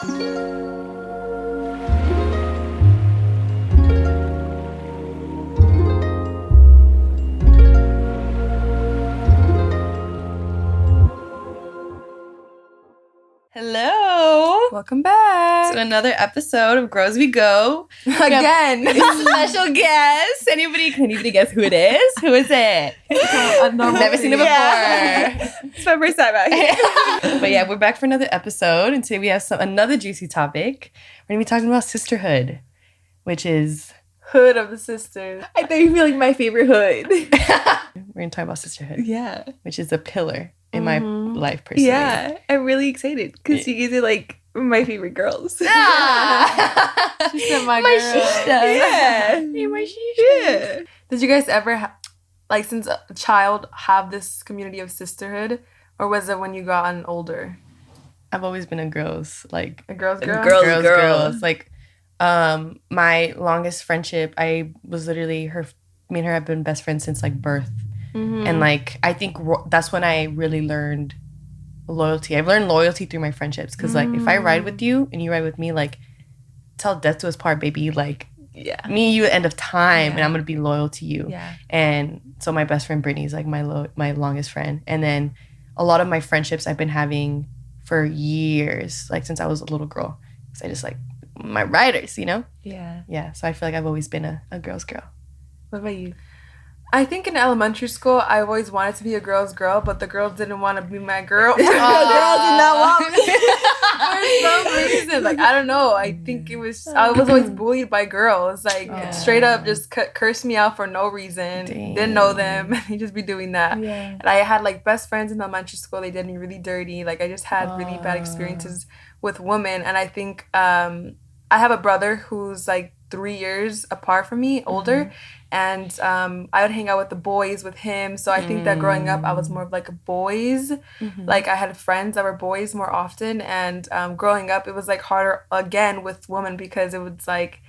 Hello. Welcome back to another episode of Grow as We Go. again. Special guest. Anybody guess who it is? Who is it? I've Never seen it before. It's my first time out here. But yeah, we're back for another episode, and today we have another juicy topic. We're gonna be talking about sisterhood, which is Hood of the sisters. I think you feel like my favorite hood. we're gonna talk about sisterhood. Yeah. Which is a pillar in my life personally. Yeah. I'm really excited because you guys are like my favorite girls. Ah! She said my My girl. sister. Yeah. You're my sister. Yeah. Did you guys ever, since a child, have this community of sisterhood? Or was it when you gotten older? I've always been a girls, like A girl's girl? girls. Like, my longest friendship, I was literally me and her have been best friends since like birth. Mm-hmm. And like, I think that's when I really learned loyalty. I've learned loyalty through my friendships. Cause like, if I ride with you and you ride with me, like, till death do us part, baby. Like, Yeah. me and you at end of time, Yeah. and I'm gonna be loyal to you. Yeah. And so my best friend Brittany is like my longest friend. And then a lot of my friendships I've been having for years, like since I was a little girl. Cause I just like my riders, you know? Yeah. Yeah. So I feel like I've always been a girl's girl. What about you? I think in elementary school, I always wanted to be a girl's girl, but the girls didn't want to be my girl. The girls did not want me. For some reason. Like, I don't know. I think it was, I was always bullied by girls. Like, straight up just cursed me out for no reason. Dang. Didn't know them. They just be doing that. Yeah. And I had, like, best friends in elementary school. They did me really dirty. Like, I just had really bad experiences with women. And I think I have a brother who's, like, 3 years apart from me, older. And I would hang out with the boys with him. So I think that growing up, I was more of like a boys. Like I had friends that were boys more often. And growing up, it was like harder again with women because it was like,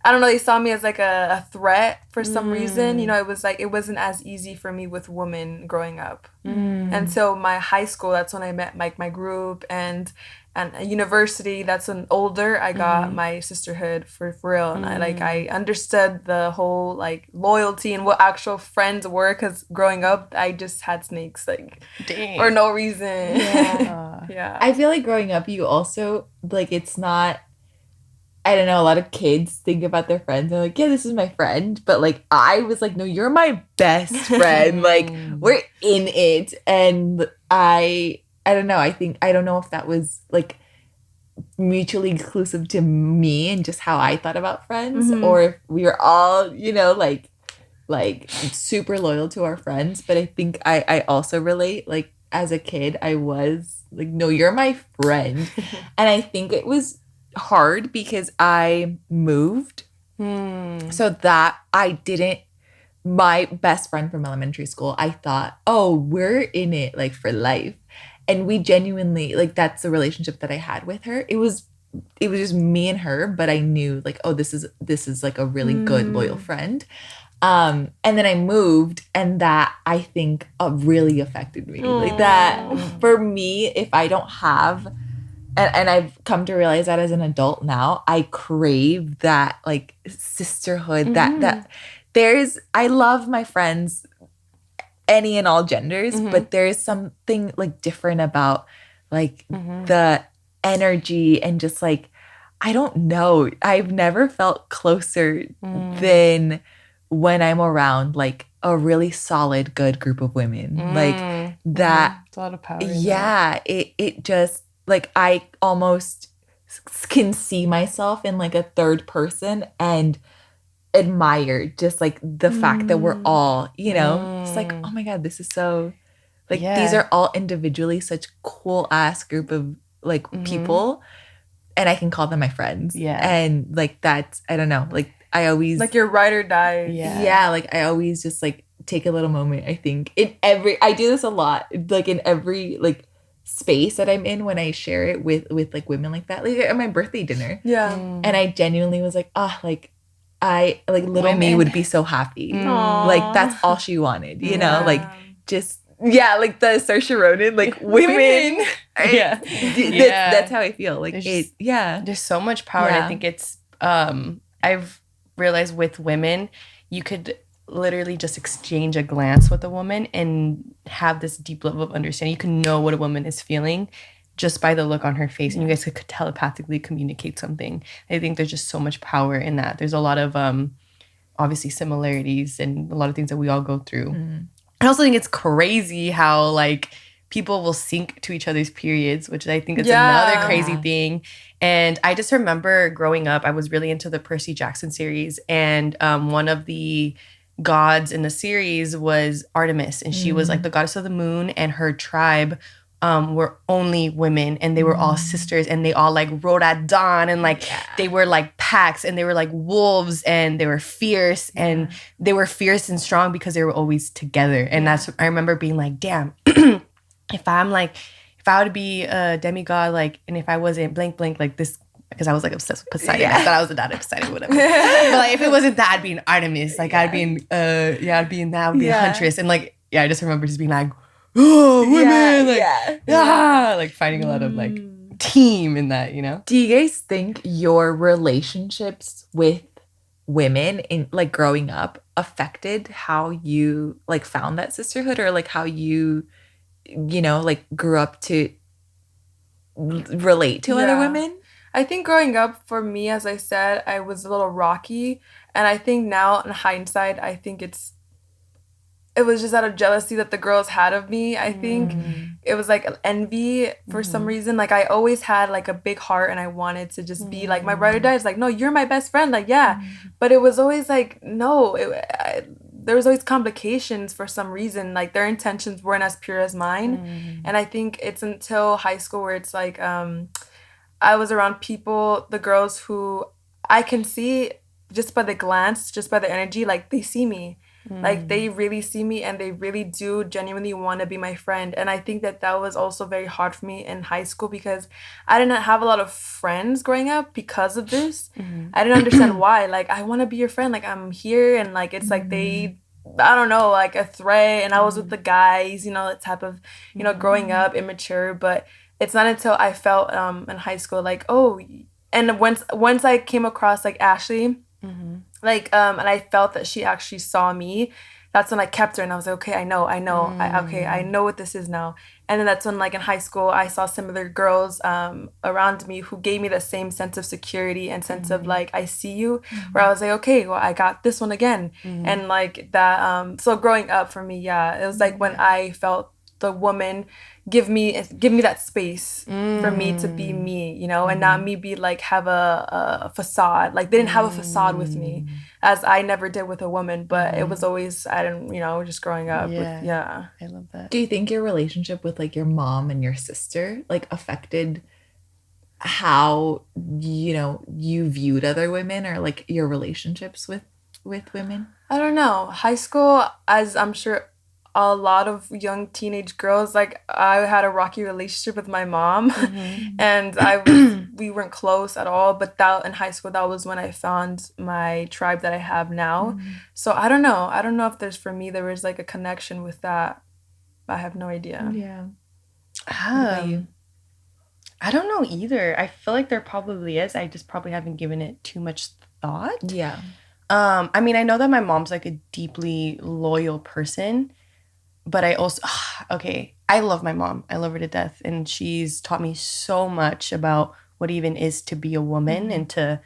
I don't know, they saw me as like a threat for some reason. You know, it was like, it wasn't as easy for me with women growing up. And so my high school, that's when I met like my group, and a university, that's when older, I got my sisterhood for real. And I understood the whole like loyalty and what actual friends were, because growing up, I just had snakes like Dang. for no reason. Yeah. Yeah. I feel like growing up, you also, like, it's not, I don't know, a lot of kids think about their friends. They're like, yeah, this is my friend. But, like, I was like, no, you're my best friend. Like, we're in it. And I don't know. I don't know if that was, like, mutually exclusive to me and just how I thought about friends. Or if we were all, you know, like super loyal to our friends. But I think I also relate, like, as a kid, I was like, no, you're my friend. And I think it was hard because I moved. So that my best friend from elementary school, I thought, oh, we're in it like for life. And we genuinely, like, that's the relationship that I had with her. It was just me and her, but I knew like, oh, this is like a really good, loyal friend. And then I moved, and that I think really affected me. Like that for me, if I don't have, and I've come to realize that as an adult now, I crave that like sisterhood, that I love my friends, any and all genders, but there's something like different about like the energy and just like, I don't know, I've never felt closer than when I'm around like a really solid, good group of women. Like that. It's a lot of power. Yeah. It just like, I almost can see myself in like a third person and admire just like the fact that we're all, you know, it's like, oh my God, this is so like, these are all individually such cool ass group of like people, and I can call them my friends. Yeah. And like, that's, I don't know, like I always like your ride or die. Yeah. Like I always just like take a little moment, I think I do this a lot, like in every like space that I'm in when I share it with like women like that, like at my birthday dinner. Yeah. And I genuinely was like, like I like little Women. me would be so happy. Aww. Like that's all she wanted, you know, like just like the Saoirse Ronan, like women Yeah. That's how I feel. Like there's so much power. And I Yeah. think it's I've realized with women, you could literally just exchange a glance with a woman and have this deep level of understanding. You can know what a woman is feeling just by the look on her face, and you guys could telepathically communicate something. I think there's just so much power in that. There's a lot of obviously similarities and a lot of things that we all go through. I also think it's crazy how like people will sync to each other's periods, which I think is another crazy thing. And I just remember growing up, I was really into the Percy Jackson series, and one of the gods in the series was Artemis, and she was like the goddess of the moon, and her tribe were only women, and they were all sisters, and they all like rode at dawn, and like they were like packs, and they were like wolves, and they were fierce, and they were fierce and strong because they were always together. And that's, I remember being like, damn, if I were to be a demigod, like, and if I wasn't blank blank like this, because I was like obsessed with Poseidon. I thought I was a dad of Poseidon, whatever. But like if it wasn't that, I'd be an Artemis. Like I'd be a huntress. And like, I just remember just being like, oh, women, like fighting a lot of like team in that, you know? Do you guys think your relationships with women in like growing up affected how you like found that sisterhood, or like how you know, like grew up to relate to other women? I think growing up for me, as I said, I was a little rocky, and I think now in hindsight, I think it was just out of jealousy that the girls had of me. I think it was like envy for some reason. Like I always had like a big heart, and I wanted to just be like my brother dies. Like, no, you're my best friend. Like, yeah. But it was always like, no, there was always complications for some reason. Like their intentions weren't as pure as mine. And I think it's until high school where it's like, I was around people, the girls who I can see just by the glance, just by the energy, like they see me. Like they really see me, and they really do genuinely want to be my friend. And I think that was also very hard for me in high school, because I didn't have a lot of friends growing up because of this. I didn't understand why. Like, I want to be your friend. Like, I'm here. And like, it's like I don't know, like a threat. And I was with the guys, you know, that type of, you know, growing up immature. But it's not until I felt in high school, like, oh, and once I came across like Ashley, like, and I felt that she actually saw me, that's when I kept her, and I was like, okay, I know, I know what this is now. And then that's when, like, in high school, I saw similar girls around me who gave me the same sense of security and sense of, like, I see you, where I was like, okay, well, I got this one again. And, like, that, so growing up for me, it was, like, when I felt the woman give me that space for me to be me, you know, and not me be like have a facade. Like they didn't have a facade with me, as I never did with a woman, but it was always, I didn't, you know, just growing up with, I love that. Do you think your relationship with like your mom and your sister like affected how, you know, you viewed other women, or like your relationships with women? I don't know. High school, as I'm sure a lot of young teenage girls, like I had a rocky relationship with my mom, and we weren't close at all. But that in high school, that was when I found my tribe that I have now. So I don't know. I don't know if there was like a connection with that. I have no idea. Yeah. What about you? I don't know either. I feel like there probably is. I just probably haven't given it too much thought. Yeah. I mean, I know that my mom's like a deeply loyal person. But I also, I love my mom. I love her to death. And she's taught me so much about what it even is to be a woman and to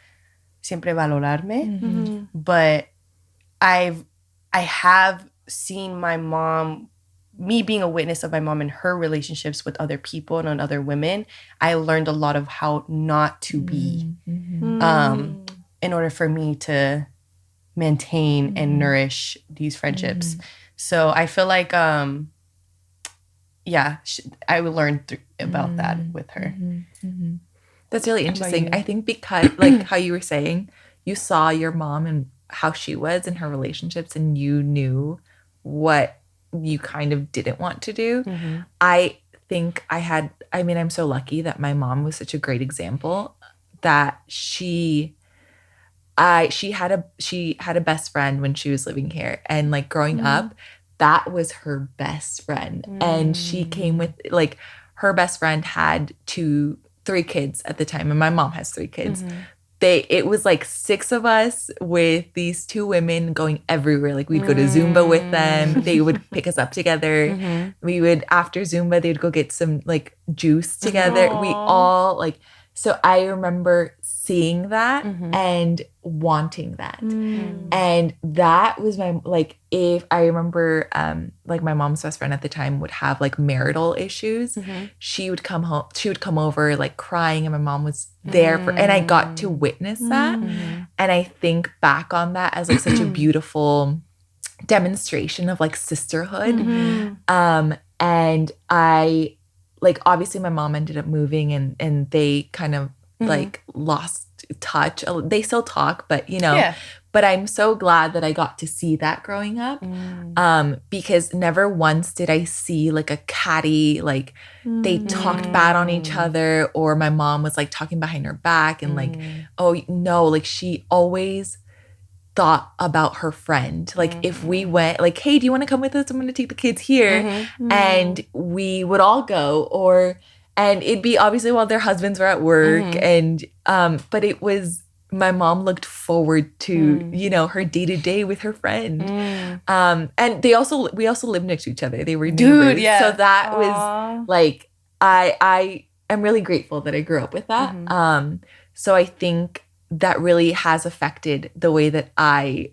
siempre valorarme. But I have seen my mom, me being a witness of my mom and her relationships with other people and other women. I learned a lot of how not to be in order for me to maintain and nourish these friendships. So I feel like, I learned about that with her. That's really interesting. I think because, like how you were saying, you saw your mom and how she was in her relationships, and you knew what you kind of didn't want to do. I think I'm so lucky that my mom was such a great example, that she had a best friend when she was living here, and like growing up, that was her best friend. And she came with like her best friend had 3 kids at the time, and my mom has 3 kids. Mm-hmm. It was like 6 of us with these 2 women going everywhere. Like we'd go to Zumba with them. They would pick us up together. Mm-hmm. We would, after Zumba, they'd go get some like juice together. Aww. We all like, so I remember seeing that Mm-hmm. and wanting that. Mm. And that was my, like, if I remember, like my mom's best friend at the time would have like marital issues. Mm-hmm. She would come over like crying, and my mom was there for, and I got to witness that. Mm-hmm. And I think back on that as like such a beautiful demonstration of like sisterhood. Mm-hmm. And I, like, obviously my mom ended up moving, and they kind of like lost touch. They still talk, but you know, Yeah. but I'm so glad that I got to see that growing up. Because never once did I see like a catty, like they talked bad on each other, or my mom was like talking behind her back and like, oh no, like she always thought about her friend. Like if we went like, hey, do you want to come with us? I'm going to take the kids here. And we would all go, and it'd be obviously while their husbands were at work. And, but it was, my mom looked forward to, you know, her day to day with her friend. And we also lived next to each other. They were neighbors. Dude, yeah. So that Aww. was like, I am really grateful that I grew up with that. So I think that really has affected the way that I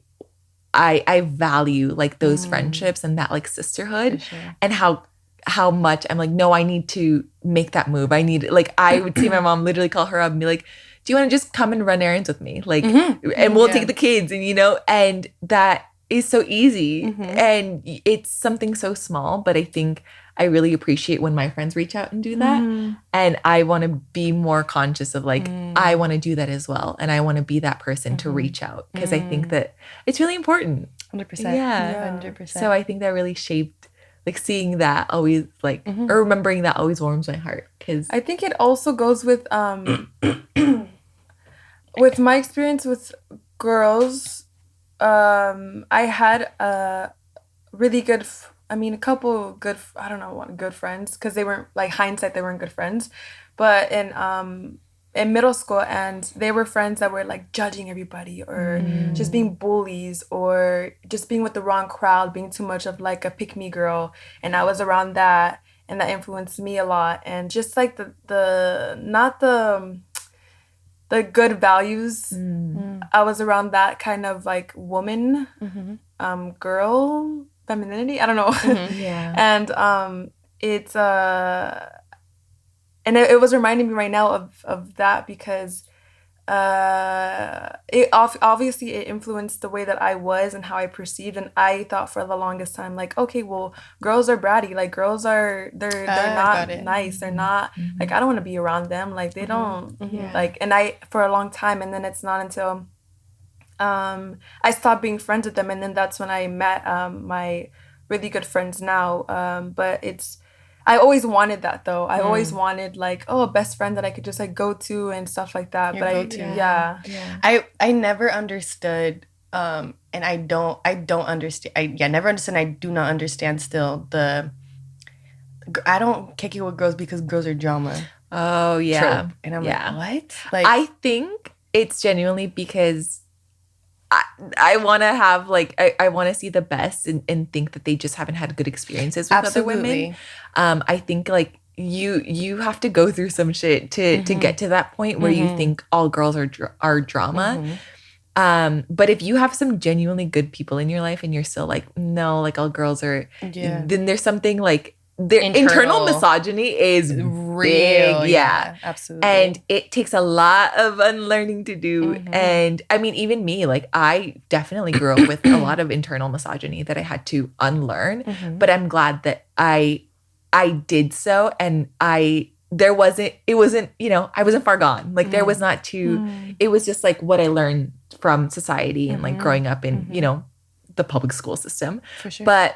value like those friendships and that like sisterhood, sure. and how much I'm like, no, I need to make that move. I need, like, I would see my mom literally call her up and be like, do you want to just come and run errands with me? Like, and we'll take the kids, and, you know, and that is so easy. And it's something so small, but I think I really appreciate when my friends reach out and do that. And I want to be more conscious of like, I want to do that as well. And I want to be that person to reach out, because I think that it's really important. 100%. Yeah. 100%. So I think that really shaped, like, seeing that always, like, or remembering that always warms my heart. Because I think it also goes with with my experience with girls. I had a really good, a couple good, I don't know what, good friends, because they weren't, like, hindsight, they weren't good friends, but in middle school, and they were friends that were like judging everybody, or just being bullies, or just being with the wrong crowd, being too much of like a pick-me girl. And I was around that, and that influenced me a lot. And just like the not the good values, I was around that kind of like woman, girl, femininity, I don't know. yeah. And it's and it was reminding me right now of that, because it obviously it influenced the way that I was and how I perceived. And I thought for the longest time, like, okay, well, girls are bratty, like girls are they're not nice, they're not like, I don't want to be around them, like they don't like. And I, for a long time, and then it's not until I stopped being friends with them, and then that's when I met my really good friends now. But I always wanted that, though. I always wanted, like, a best friend that I could just like go to and stuff like that. Your go-to. Yeah. I never understood, and I don't understand. I never understand. I do not understand still I don't kick it with girls because girls are drama. Oh yeah. Trope. And I'm like, what? Like, I think it's genuinely because I want to have, like, I want to see the best, and think that they just haven't had good experiences with other women. I think, like, you have to go through some shit to get to that point where you think all girls are drama. But if you have some genuinely good people in your life, and you're still like, no, like all girls are, then there's something like, their internal misogyny is real. Big, yeah, absolutely. And it takes a lot of unlearning to do. And I mean, even me, like, I definitely grew up with a lot of internal misogyny that I had to unlearn. But I'm glad that I did so, and it wasn't, you know, I wasn't far gone. Like, there was not it was just like what I learned from society and like growing up in, you know, the public school system. For sure. But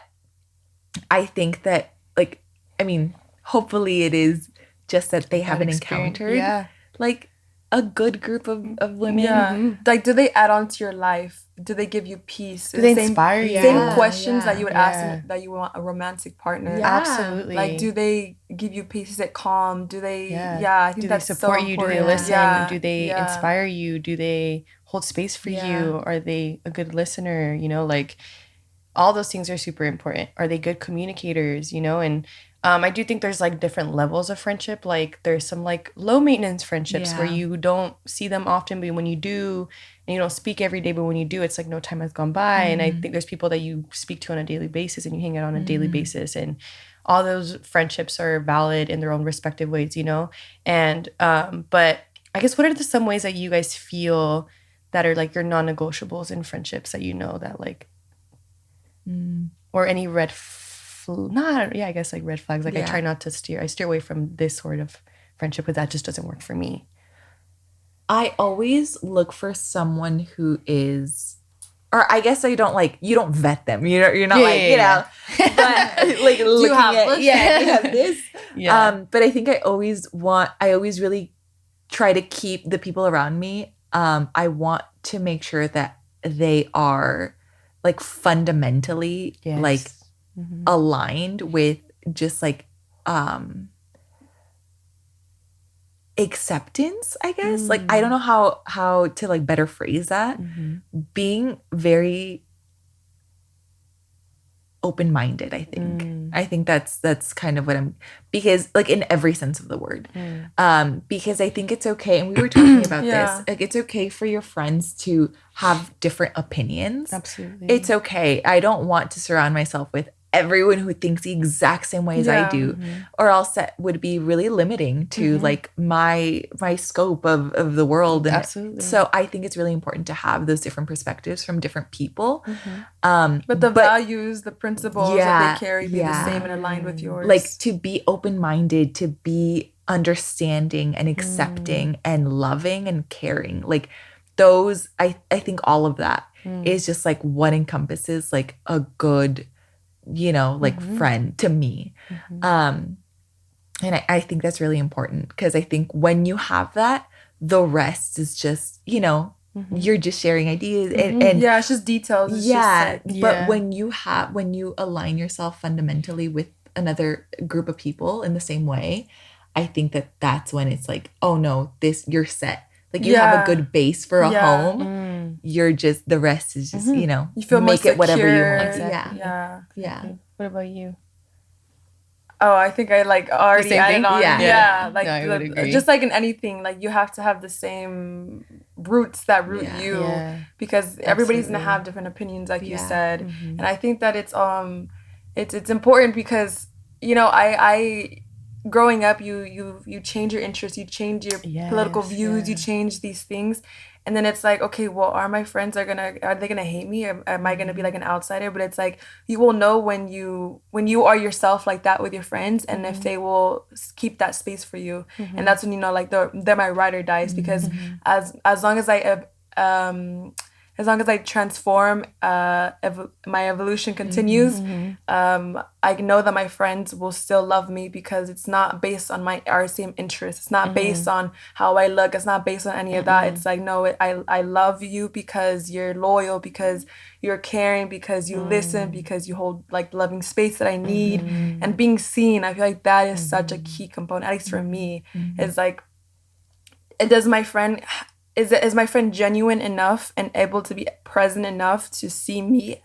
I think that, like, I mean, hopefully it is just that they haven't encountered like a good group of women. Yeah. Like, do they add on to your life? Do they give you peace? Do they inspire you? Same Yeah, questions yeah. that you would ask them that you want a romantic partner. Yeah. Absolutely. Like, do they give you peace? Is it calm? Do they? Yeah. I think Do they that's support so you? Do they important. listen? Yeah. Do they inspire you? Do they hold space for you? Are they a good listener? You know, like all those things are super important. Are they good communicators? You know, and I do think there's like different levels of friendship. Like there's some like low maintenance friendships where you don't see them often, but when you do, and you don't speak every day, but when you do, it's like no time has gone by. And I think there's people that you speak to on a daily basis and you hang out on a daily basis, and all those friendships are valid in their own respective ways, you know. And but I guess what are some ways that you guys feel that are like your non-negotiables in friendships that you know that like, or any I guess like red flags. Like I try not to I steer away from this sort of friendship because that just doesn't work for me. I always look for someone who is, or I guess you don't vet them. You're not but like looking at, you have this. But I think I always really try to keep the people around me. I want to make sure that they are like fundamentally like aligned with just like acceptance, I guess. Like I don't know how to like better phrase that. Being very open-minded, I think. I think that's kind of what I'm, because like in every sense of the word. Because I think it's okay, and we were talking about this, like it's okay for your friends to have different opinions. Absolutely. It's okay. I don't want to surround myself with everyone who thinks the exact same way as I do, or else that would be really limiting to like my scope of the world. And absolutely. So I think it's really important to have those different perspectives from different people. But the values, the principles that they carry be the same and aligned with yours. Like to be open-minded, to be understanding and accepting and loving and caring. Like those, I think all of that is just like what encompasses like a good, you know, like friend to me. And I think that's really important, because I think when you have that, the rest is just, you know, you're just sharing ideas and it's just details. It's just like, but when you align yourself fundamentally with another group of people in the same way, I think that's when it's like, oh no, you're set. Like you have a good base for a home. You're just, the rest is just, you know, you feel make more it whatever you want. Exactly. Yeah. What about you? Oh, I think I like already added on. Yeah. Like No, I would agree. just like in anything, like you have to have the same roots that root you, because everybody's gonna have different opinions, like you said. And I think that it's important because, you know, I growing up, you change your interests, you change your political views, you change these things. And then it's like, okay, well, are my friends are they gonna hate me? Am I gonna be like an outsider? But it's like, you will know when you are yourself like that with your friends, and if they will keep that space for you. And that's when you know, like they're my ride or dies, because as long as I transform, my evolution continues, I know that my friends will still love me, because it's not based on our same interests. It's not based on how I look. It's not based on any of that. It's like, no, I love you because you're loyal, because you're caring, because you listen, because you hold like loving space that I need, and being seen. I feel like that is such a key component, at least for me. It's like, is my friend genuine enough and able to be present enough to see me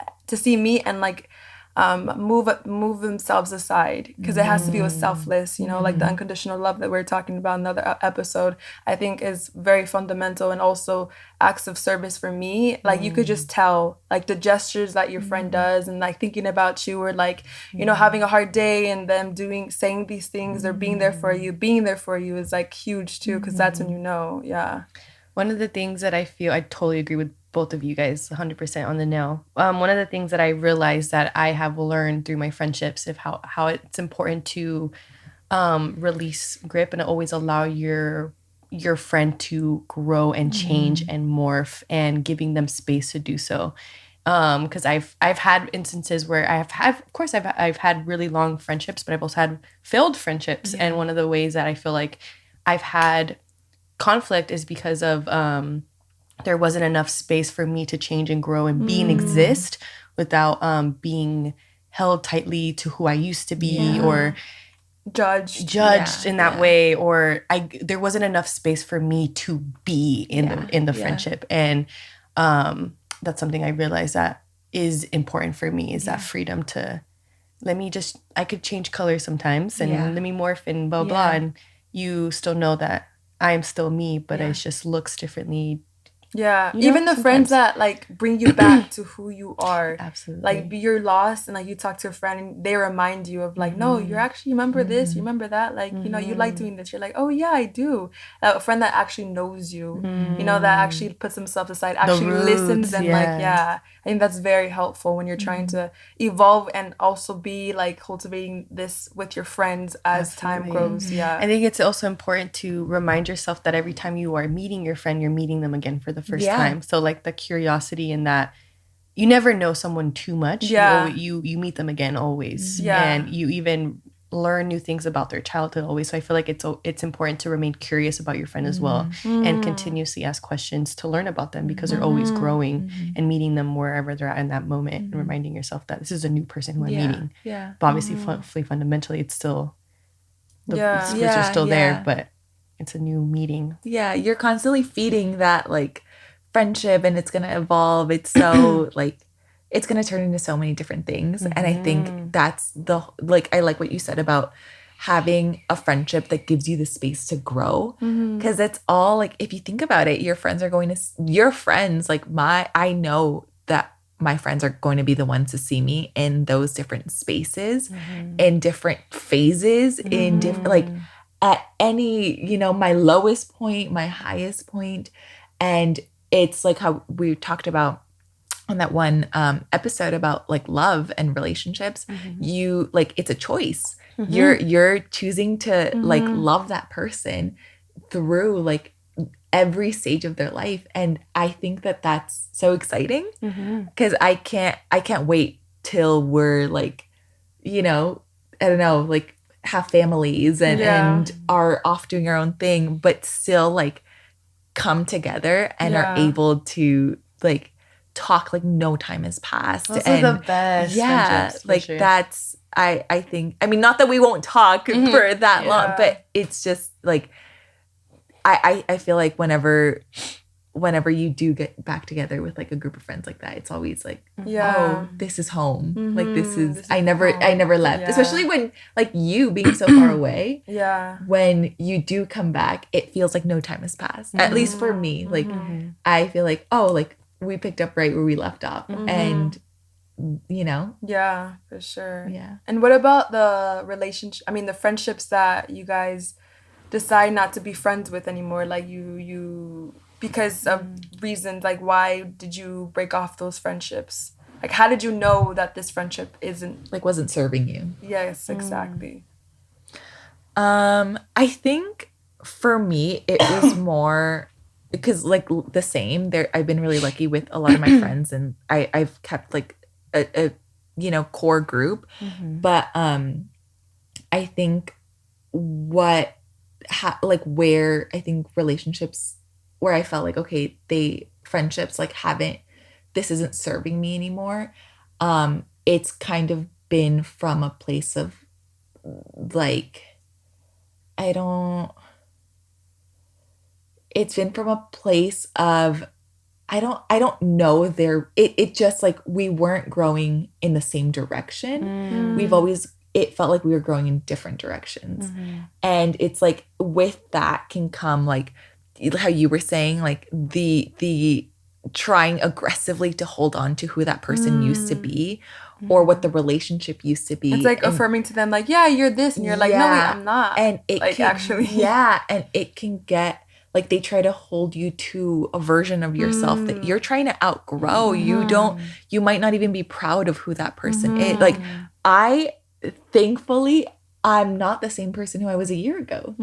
and like move themselves aside, because it has to be with selfless, you know, like the unconditional love that we're talking about in another episode, I think is very fundamental. And also acts of service for me, like you could just tell, like the gestures that your friend does, and like thinking about you, or like, you know, having a hard day and them saying these things, or being there for you is like huge too, because that's when you know. One of the things that I feel, I totally agree with both of you guys 100% on the nail. One of the things that I realized that I have learned through my friendships of how it's important to release grip and always allow your friend to grow and change and morph, and giving them space to do so. Because I've had instances where I've had really long friendships, but I've also had failed friendships. And one of the ways that I feel like I've had conflict is because of there wasn't enough space for me to change and grow and be and exist without being held tightly to who I used to be or judged in that way, or there wasn't enough space for me to be in the friendship. And that's something I realized that is important for me, is that freedom to I could change colors sometimes and let me morph and blah blah, and you still know that I am still me, but it just looks differently. Yeah, even the friends that like bring you back to who you are. Absolutely. Like you're lost and like you talk to a friend and they remind you of like, no, you're actually, you remember this, you remember that, like, you know, you like doing this. You're like, oh yeah, I do. A friend that actually knows you, you know, that actually puts themselves aside, actually listens and like, I think that's very helpful when you're trying to evolve and also be like cultivating this with your friends as time grows. Yeah. I think it's also important to remind yourself that every time you are meeting your friend, you're meeting them again for the first time. So like the curiosity in that you never know someone too much. You meet them again always. And you even learn new things about their childhood always. So I feel like it's important to remain curious about your friend as well, and continuously ask questions to learn about them, because they're always growing and meeting them wherever they're at in that moment, and reminding yourself that this is a new person who I'm meeting. But obviously fundamentally it's still the roots are still there, but it's a new meeting. Yeah, you're constantly feeding that like friendship, and it's gonna evolve. It's so like it's gonna turn into so many different things. And I think that's I like what you said about having a friendship that gives you the space to grow, because it's all like, if you think about it, your friends like I know that my friends are going to be the ones to see me in those different spaces, in different phases, in different like at any, you know, my lowest point, my highest point. And it's like how we talked about on that one episode about like love and relationships. You like, it's a choice. You're choosing to like love that person through like every stage of their life. And I think that that's so exciting, because I can't wait till we're like, you know, I don't know, like have families and are off doing our own thing, but still like come together and are able to like talk like no time has passed. Those are the best friendships, like sure. That's I think, I mean, not that we won't talk for that long, but it's just like I feel like whenever you do get back together with like a group of friends like that, it's always like, oh, this is home. Like this is I never left. Especially when like you being so far away. When you do come back, it feels like no time has passed. At least for me. Like I feel like, oh, like we picked up right where we left off. And you know? Yeah, for sure. Yeah. And what about the friendships that you guys decide not to be friends with anymore? Like you because of reasons, like why did you break off those friendships? Like how did you know that this friendship wasn't serving you? Yes, exactly. I think for me it was more because like the same there. I've been really lucky with a lot of my friends, and I've kept like a you know, core group. But I think where I think relationships where I felt like, okay, friendships like this isn't serving me anymore. It's kind of been from a place of like, it's been from a place of, I don't know it just like we weren't growing in the same direction. It felt like we were growing in different directions. And it's like with that can come like how you were saying, like the trying aggressively to hold on to who that person used to be or what the relationship used to be. It's like affirming to them like, yeah, you're this, and you're like, no, wait, I'm not. And it like can, actually. Yeah. And it can get like they try to hold you to a version of yourself that you're trying to outgrow. You might not even be proud of who that person is. Like thankfully, I'm not the same person who I was a year ago,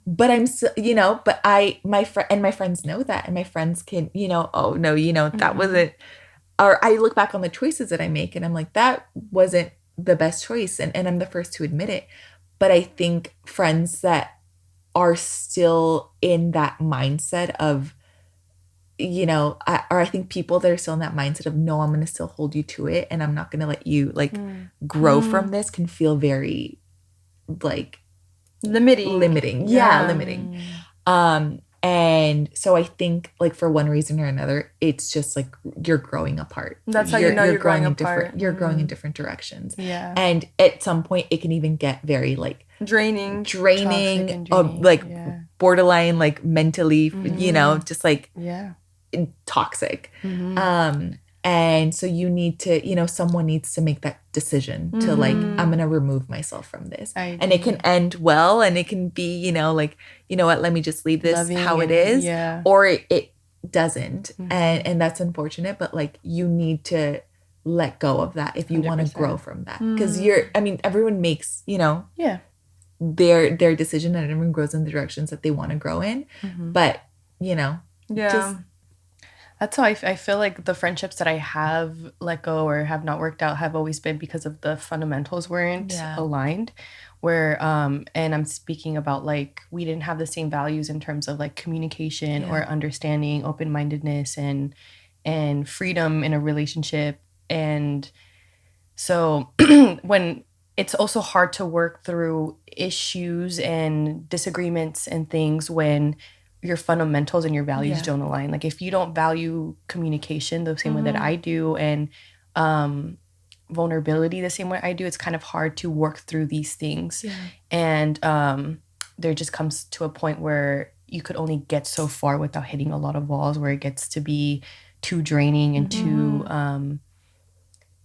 but I'm so, you know, but my friends know that, and my friends can, you know, oh no, you know, that wasn't, or I look back on the choices that I make and I'm like, that wasn't the best choice. And I'm the first to admit it. But I think friends that are still in that mindset of, you know, I think people that are still in that mindset of, no, I'm going to still hold you to it and I'm not going to let you like grow from this, can feel very like limiting. Yeah, limiting. And so I think like for one reason or another, it's just like you're growing apart. That's how you know you're growing apart. You're growing in different directions. Yeah. And at some point it can even get very like draining, like borderline like mentally, you know, just like toxic. And so you need to, you know, someone needs to make that decision to like, I'm going to remove myself from this. And it can end well, and it can be, you know, like, you know what, let me just leave this how it is. Or it doesn't. And that's unfortunate, but like you need to let go of that if you want to grow from that. Because everyone makes, you know, their decision, and everyone grows in the directions that they want to grow in. But, you know, just that's how I feel like the friendships that I have let go or have not worked out have always been because of the fundamentals weren't aligned. Where and I'm speaking about like we didn't have the same values in terms of like communication or understanding, open-mindedness and freedom in a relationship. And so when it's also hard to work through issues and disagreements and things when your fundamentals and your values don't align. Like if you don't value communication the same way that I do, and vulnerability the same way I do, it's kind of hard to work through these things. And there just comes to a point where you could only get so far without hitting a lot of walls, where it gets to be too draining and too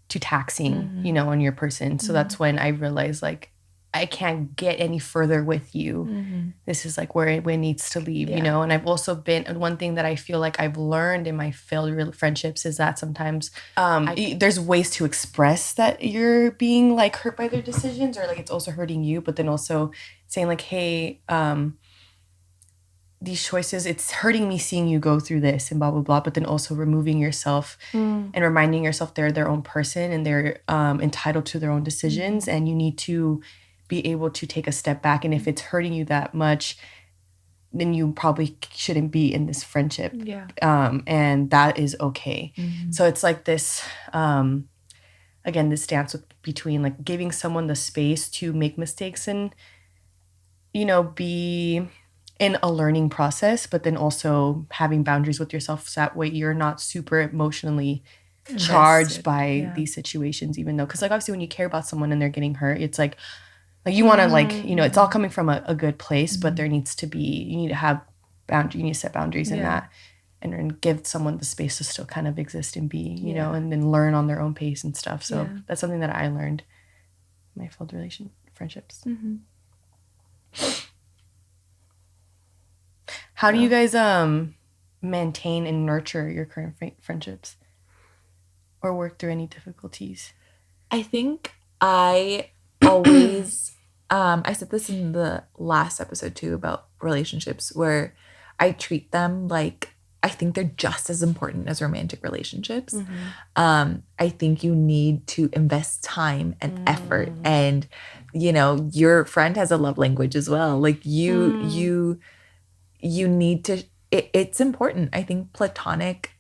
taxing, you know, on your person. So that's when I realized like I can't get any further with you. This is like where it needs to leave, you know? And I've also been, one thing that I feel like I've learned in my failed friendships is that sometimes there's ways to express that you're being like hurt by their decisions, or like it's also hurting you, but then also saying like, hey, these choices, it's hurting me seeing you go through this and blah, blah, blah. But then also removing yourself and reminding yourself they're their own person and they're entitled to their own decisions. And you need to be able to take a step back. And if it's hurting you that much, then you probably shouldn't be in this friendship. And that is okay. So it's like this, again, this dance between like giving someone the space to make mistakes and, you know, be in a learning process, but then also having boundaries with yourself so that way you're not super emotionally charged by these situations, even though, because like obviously when you care about someone and they're getting hurt, it's like you want to like, you know, it's all coming from a good place, but there needs to be, you need to have boundaries, you need to set boundaries in that, and then give someone the space to still kind of exist and be, you know, and then learn on their own pace and stuff. So that's something that I learned in my failed friendships. How do you guys maintain and nurture your current friendships or work through any difficulties? I think I always I said this in the last episode too about relationships, where I treat them like I think they're just as important as romantic relationships. I think you need to invest time and effort, and you know, your friend has a love language as well. Like you need to, it's important. I think platonic,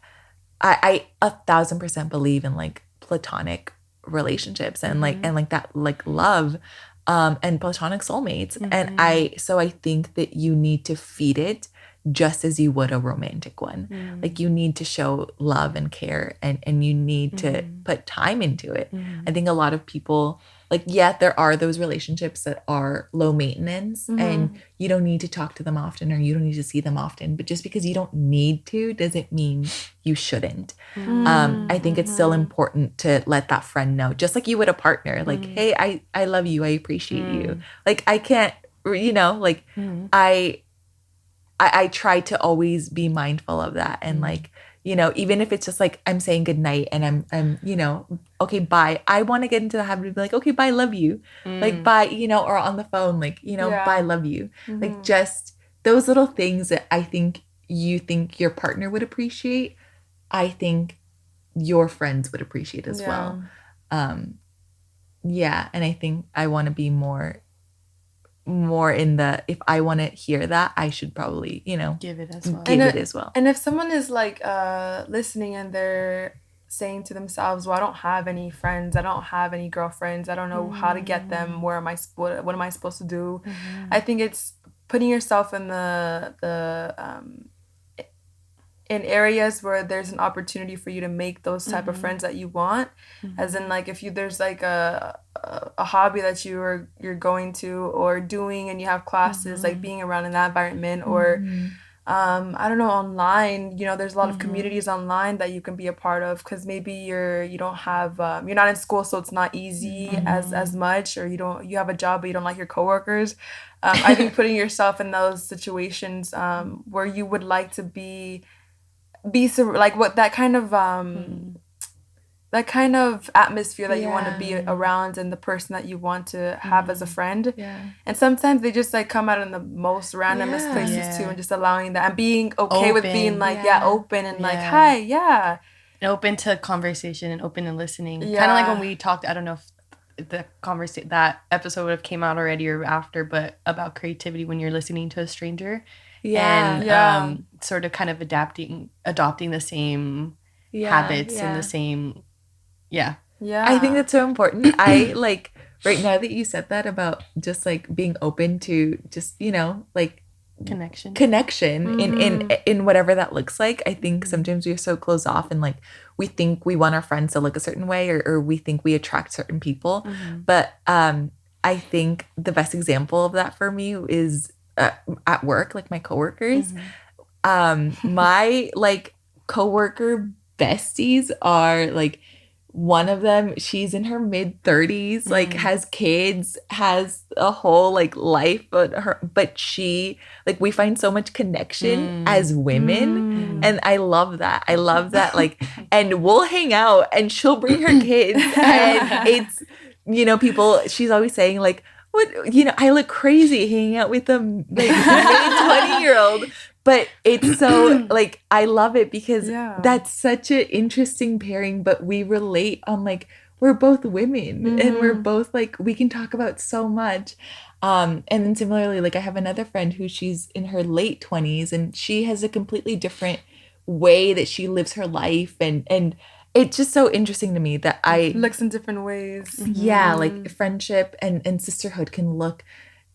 I 1,000% believe in like platonic relationships and like that like love and platonic soulmates. And I think that you need to feed it just as you would a romantic one. Like you need to show love and care, and you need to put time into it. I think a lot of people, like, there are those relationships that are low maintenance and you don't need to talk to them often or you don't need to see them often. But just because you don't need to doesn't mean you shouldn't. I think it's still important to let that friend know, just like you would a partner. Like, hey, I love you. I appreciate you. Like, I can't, you know, like I try to always be mindful of that. And like, you know, even if it's just like I'm saying goodnight and I'm, you know, okay, bye. I want to get into the habit of be like, okay, bye, love you. Like, bye, you know, or on the phone, like, you know, bye, love you. Like just those little things that I think you think your partner would appreciate, I think your friends would appreciate as well. And I think I want to be more more in the, if I want to hear that, I should probably, Give it as well. give it as well. And if someone is like listening and they're saying to themselves, well, I don't have any friends, I don't have any girlfriends, I don't know how to get them, what am I supposed to do? I think it's putting yourself in in areas where there's an opportunity for you to make those type of friends that you want, as in like if there's like a hobby that you're going to or doing and you have classes, like being around in that environment, or I don't know, online, there's a lot of communities online that you can be a part of, because maybe you don't have you're not in school, so it's not easy as much, or you have a job but you don't like your coworkers. I think putting yourself in those situations where you would like to be like what that kind of atmosphere that you want to be around, and the person that you want to have as a friend. And sometimes they just like come out in the most randomest places too, and just allowing that and being okay with being like open and like, hi, and open to conversation and open to listening. Kind of like when we talked, I don't know if that episode would have came out already or after, but about creativity when you're listening to a stranger. And sort of kind of adopting the same habits and the same I think that's so important. I like right now that you said that about just like being open to just like connection in whatever that looks like. I think sometimes we're so closed off, and like we think we want our friends to look a certain way, or we think we attract certain people. But I think the best example of that for me is at work, like my coworkers. My like coworker besties are like, one of them, she's in her mid-30s, like has kids, has a whole like life, but she, like, we find so much connection as women, and I love that. Like, and we'll hang out and she'll bring her kids, and it's people, she's always saying like, what, I look crazy hanging out with a like mid 20-year-old. But it's so, like, I love it because that's such an interesting pairing, but we relate on, like, we're both women and we're both, like, we can talk about so much. And then similarly, like, I have another friend who she's in her late 20s and she has a completely different way that she lives her life. And it's just so interesting to me that looks in different ways. Yeah, like friendship and sisterhood can look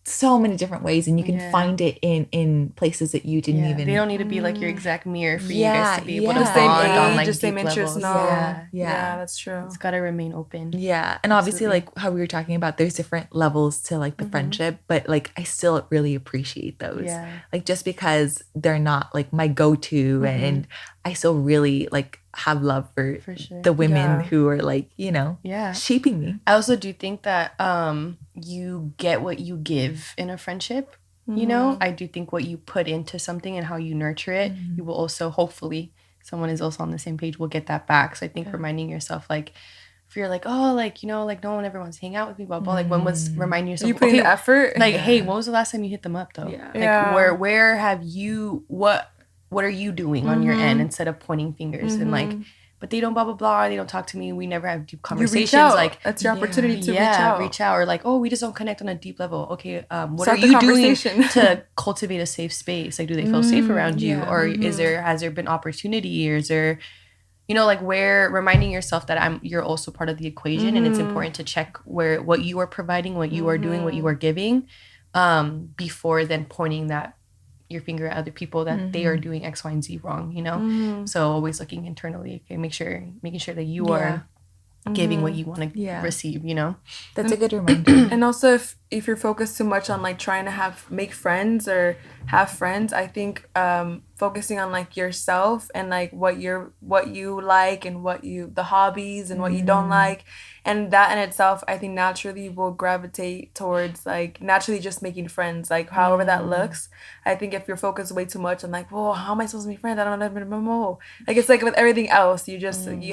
so many different ways, and you can find it in places that you didn't even. They don't need to be like your exact mirror for you guys to be able to the same bond on age, like the same deep interests. levels. Yeah, that's true. It's got to remain open. Yeah, and obviously, like how we were talking about, there's different levels to like the friendship, but like I still really appreciate those. Like just because they're not like my go-to, and I still really like have love for the women who are like, shaping me. I also do think that you get what you give in a friendship. I do think what you put into something and how you nurture it, you will also, hopefully someone is also on the same page, will get that back. So I think reminding yourself, like, if you're like, oh, like, like no one ever wants to hang out with me, blah blah, like, when was reminding yourself, you put in effort, like, hey, when was the last time you hit them up though? Where have you, what are you doing on your end, instead of pointing fingers and like, but they don't blah blah blah, they don't talk to me, we never have deep conversations. Like, that's your opportunity to reach out, or like, oh, we just don't connect on a deep level. Okay, what Start are you doing to cultivate a safe space? Like, do they feel safe around you, or has there been opportunity, or is there, like, where, reminding yourself that you're also part of the equation, and it's important to check what you are providing, what you are doing, what you are giving, before then pointing your finger at other people that they are doing X, Y, and Z wrong, So always looking internally, okay, making sure that you are giving what you want to receive, That's a good reminder. And also if you're focused too much on like trying to make friends or have friends, I think focusing on like yourself and like what you like and the hobbies and what you don't like, and that in itself, I think naturally will gravitate towards like naturally just making friends, like however that looks. I think if you're focused way too much on like, whoa, how am I supposed to make friends? I don't know. Like, it's like with everything else, you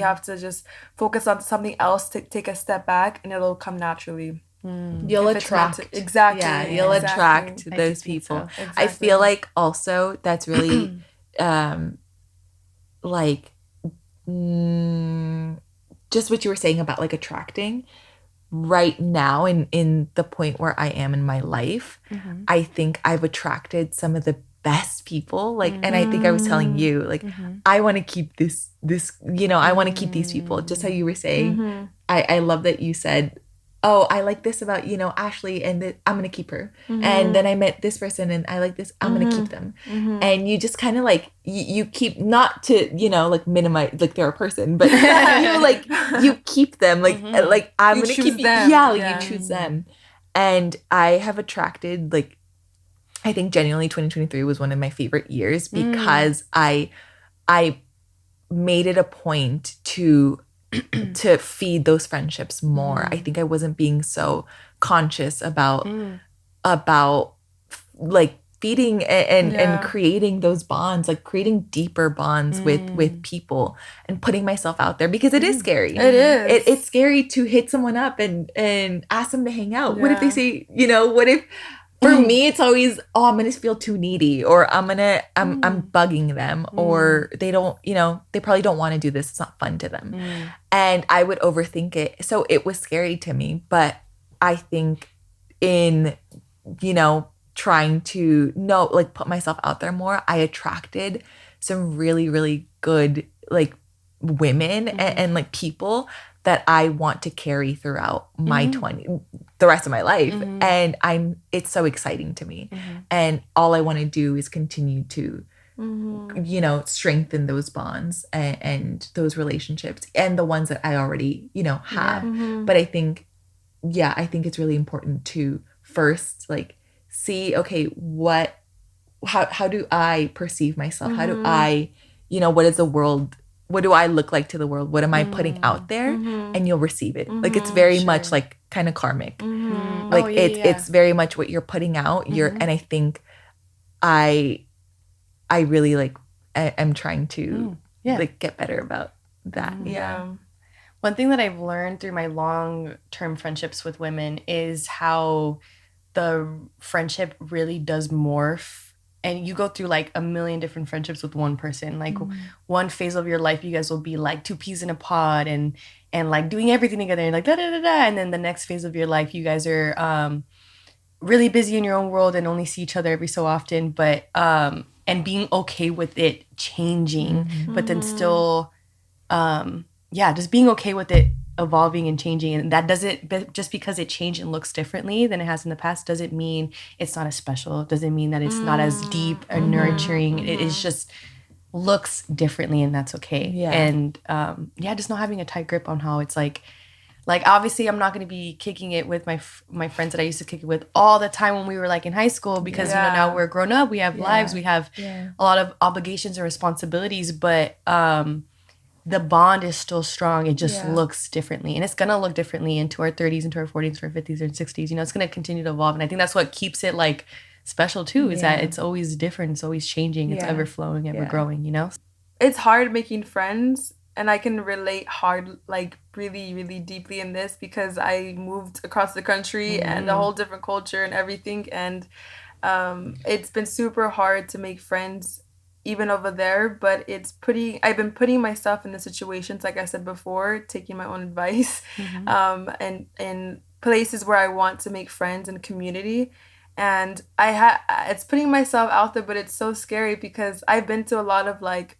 have to just focus on something else, to take a step back, and it'll come naturally. You'll attract attract those people. So. Exactly. I feel like also that's really like just what you were saying about like attracting. right now in the point where I am in my life, I think I've attracted some of the best people. Like, and I think I was telling you, like, I want to keep this, I want to keep these people, just how you were saying. I love that you said, oh, I like this about, Ashley, and I'm going to keep her. And then I met this person and I like this, I'm going to keep them. And you just kind of like, you keep, not to, like minimize, like they're a person, but you keep them, like I'm going to keep them. you choose them. And I have attracted, like, I think genuinely 2023 was one of my favorite years because I made it a point to feed those friendships more. I think I wasn't being so conscious about like feeding and creating those bonds, like creating deeper bonds with people and putting myself out there, because it is scary. It is. It's scary to hit someone up and ask them to hang out. What if they say, what if, for me, it's always, I'm going to feel too needy, or I'm bugging them, or they don't, they probably don't want to do this. It's not fun to them. And I would overthink it. So it was scary to me. But I think in, trying to put myself out there more, I attracted some really, really good, like, women and like people that I want to carry throughout my the rest of my life. And it's so exciting to me. And all I want to do is continue to, strengthen those bonds and those relationships and the ones that I already, have. But I think it's really important to first, like, see, okay, how do I perceive myself? How do I, what is the world, what do I look like to the world? What am I putting out there? And you'll receive it. Like, it's very much like kind of karmic. Like, it's very much what you're putting out. And I think I really, like, I'm trying to like get better about that. One thing that I've learned through my long-term friendships with women is how the friendship really does morph. And you go through like a million different friendships with one person. Like one phase of your life, you guys will be like two peas in a pod and like doing everything together and like da da da da. And then the next phase of your life, you guys are really busy in your own world and only see each other every so often. But and being okay with it changing, but then still, just being okay with it evolving and changing. And that doesn't, just because it changed and looks differently than it has in the past, doesn't mean it's not as special. Doesn't mean that it's not as deep or nurturing. It is just looks differently, and that's okay. And just not having a tight grip on how it's like obviously I'm not going to be kicking it with my friends that I used to kick it with all the time when we were like in high school, because now we're grown up, we have lives, we have a lot of obligations and responsibilities, but the bond is still strong. It just looks differently. And it's going to look differently into our 30s, into our 40s, into our 50s, and 60s. It's going to continue to evolve. And I think that's what keeps it like special too, is that it's always different. It's always changing. It's ever flowing, ever growing, It's hard making friends. And I can relate like really, really deeply in this, because I moved across the country and a whole different culture and everything. And it's been super hard to make friends even over there, but I've been putting myself in the situations, like I said before, taking my own advice, and in places where I want to make friends and community. And it's putting myself out there, but it's so scary because I've been to a lot of like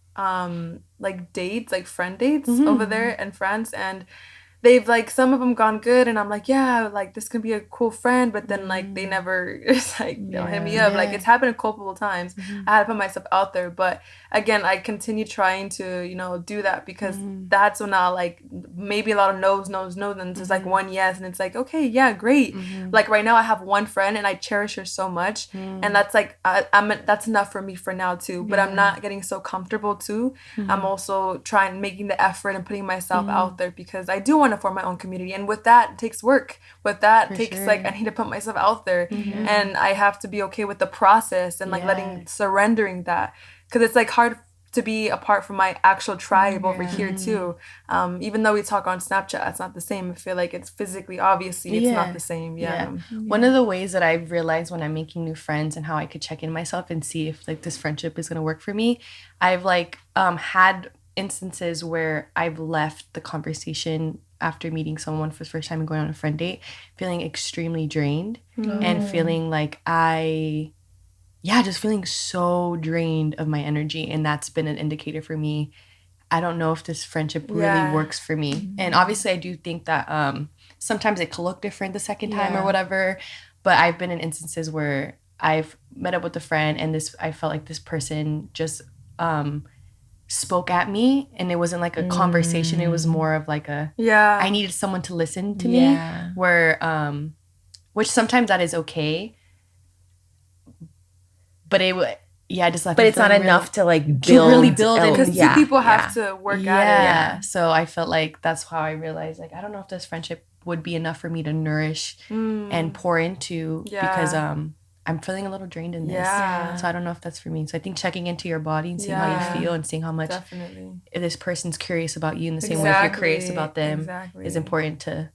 dates, like friend dates over there in France, and they've like, some of them gone good, and I'm like, yeah, like this could be a cool friend, but then like they never just like hit me up. Like, it's happened a couple of times. I had to put myself out there, but again, I continue trying to do that, because that's when I like, maybe a lot of no's, and there's like one yes, and it's like, okay, yeah, great. Like right now I have one friend and I cherish her so much, and that's like that's enough for me for now too, but I'm not getting so comfortable too. I'm also making the effort and putting myself out there, because I do want to form my own community, and with that it takes work. With that takes like, I need to put myself out there, and I have to be okay with the process and like surrendering that, because it's like hard to be apart from my actual tribe over here too. Even though we talk on Snapchat, it's not the same. I feel like it's physically, obviously it's not the same. One of the ways that I've realized when I'm making new friends and how I could check in myself and see if like this friendship is going to work for me, I've like had instances where I've left the conversation after meeting someone for the first time and going on a friend date, feeling extremely drained and feeling like just feeling so drained of my energy. And that's been an indicator for me. I don't know if this friendship really works for me. And obviously I do think that sometimes it could look different the second time or whatever. But I've been in instances where I've met up with a friend and I felt like this person just spoke at me, and it wasn't like a conversation. It was more of like I needed someone to listen to me, where which sometimes that is okay, but I just left. But it's not enough to like build. To really build it, because two people have to work at it. Yeah. So I felt like that's how I realized, like, I don't know if this friendship would be enough for me to nourish and pour into, because I'm feeling a little drained in this. Yeah. So I don't know if that's for me. So I think checking into your body and seeing how you feel and seeing how much this person's curious about you in the same way if you're curious about them is important to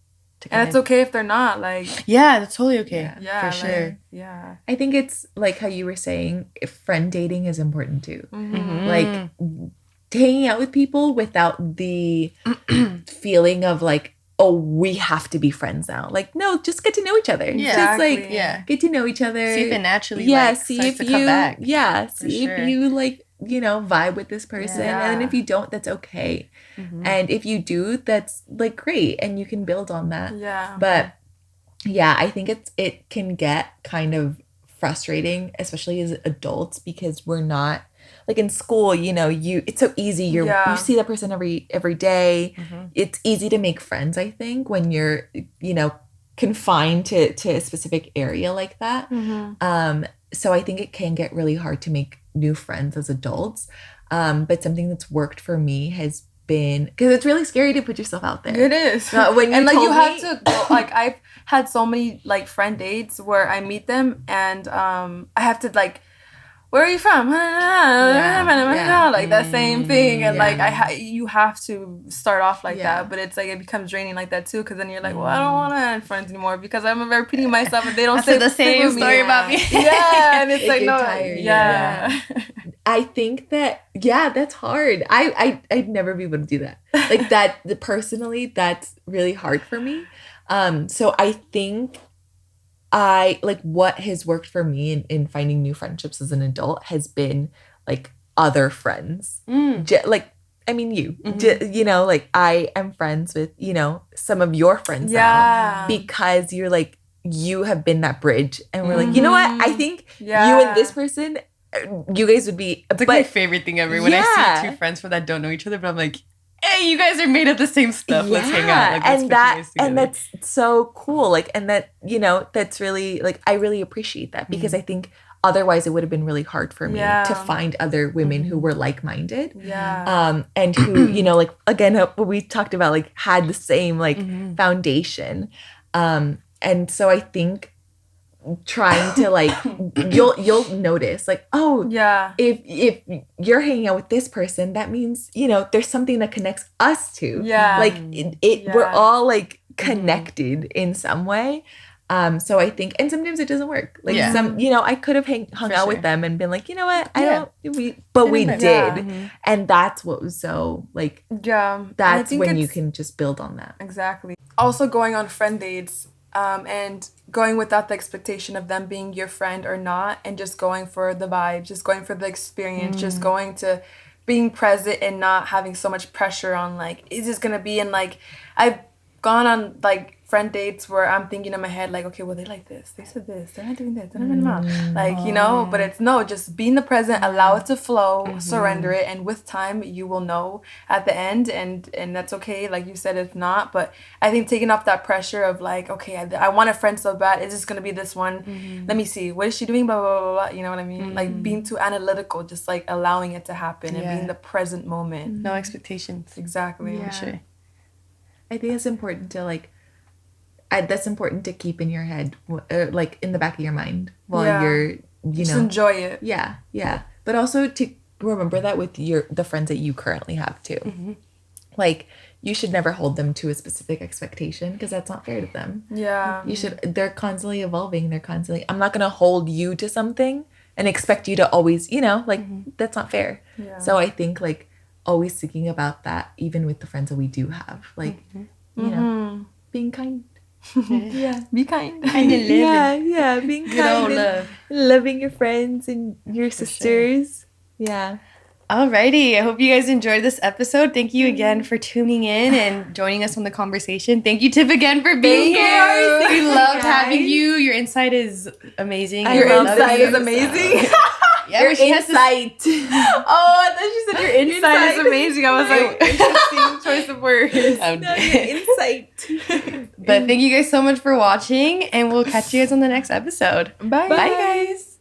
and it's okay if they're not, like. Yeah, that's totally okay. Yeah, for sure. Yeah. I think it's like how you were saying, friend dating is important too. Like hanging out with people without the feeling of like, oh, we have to be friends now. Like, no, just get to know each other. Yeah. Just like Get to know each other. See if it naturally see if you come back. See if you like, vibe with this person. And then if you don't, that's okay. And if you do, that's like great, and you can build on that. Yeah. But I think it can get kind of frustrating, especially as adults, because we're not like in school, it's so easy. You see that person every day. It's easy to make friends, I think, when you're, confined to a specific area like that. So I think it can get really hard to make new friends as adults. But something that's worked for me has been, because it's really scary to put yourself out there. It is. When you have to go, like, I've had so many like friend dates where I meet them and I have to like, where are you from? Like that same thing, and like you have to start off like that, but it's like it becomes draining like that too, because then you're like, well, I don't want to have friends anymore because I'm repeating myself and they don't say the same story about me. And it's like no, tired, I think that that's hard. I'd never be able to do that. Like that personally, that's really hard for me. So I think what has worked for me in finding new friendships as an adult has been like other friends. Like, I mean, like I am friends with, some of your friends now, because you're like, you have been that bridge, and we're like, you know what? I think you and this person, you guys would be. It's like my favorite thing ever when I see two friends that don't know each other, but I'm like, hey, you guys are made of the same stuff. Let's hang out. Like, and that's so cool. Like, and that, that's really like, I really appreciate that, because I think otherwise it would have been really hard for me to find other women who were like-minded. And who, like, again, what we talked about, like, had the same like foundation. And so I think trying to like, you'll notice like, oh if you're hanging out with this person, that means there's something that connects us two. Like we're all like connected in some way. So I think, and sometimes it doesn't work. Like I could have hung out with them and been like, you know what, we did. And that's what was so like, that's when you can just build on that. Exactly. Also going on friend dates, and going without the expectation of them being your friend or not, and just going for the vibe, just going for the experience, just going to being present and not having so much pressure on like, is this gonna be, and like I've gone on like friend dates where I'm thinking in my head like, okay, well, they like this, they said this, they're not doing this, like, but it's just be in the present, allow it to flow, surrender it, and with time you will know at the end, and that's okay, like you said, if not. But I think taking off that pressure of like, okay, I want a friend so bad, is this gonna be this one? Let me see, what is she doing, blah blah blah blah, you know what I mean? Like being too analytical, just like allowing it to happen and being in the present moment. No expectations. Exactly. For sure. I think it's important to like, that's important to keep in your head, like in the back of your mind while you're, just enjoy it. Yeah. But also to remember that with the friends that you currently have too. Like, you should never hold them to a specific expectation, because that's not fair to them. They're constantly evolving. I'm not going to hold you to something and expect you to always, that's not fair. So I think like always thinking about that, even with the friends that we do have, like, you know, being kind. Yeah. Be kind. Kind of living. Yeah, being Good kind old and love. loving your friends and your For sure. sisters. Yeah. Alrighty, I hope you guys enjoyed this episode. Thank you again for tuning in and joining us on the conversation. Thank you, Tiff, again for being here. We loved having you. Your insight is amazing. Your I love insight you. is amazing. Yeah, Your but she has to- insight. Oh, I thought you said your insight is amazing. I was like, interesting choice of words. I'm No, dead. your insight. But thank you guys so much for watching, and we'll catch you guys on the next episode. Bye. Bye, guys.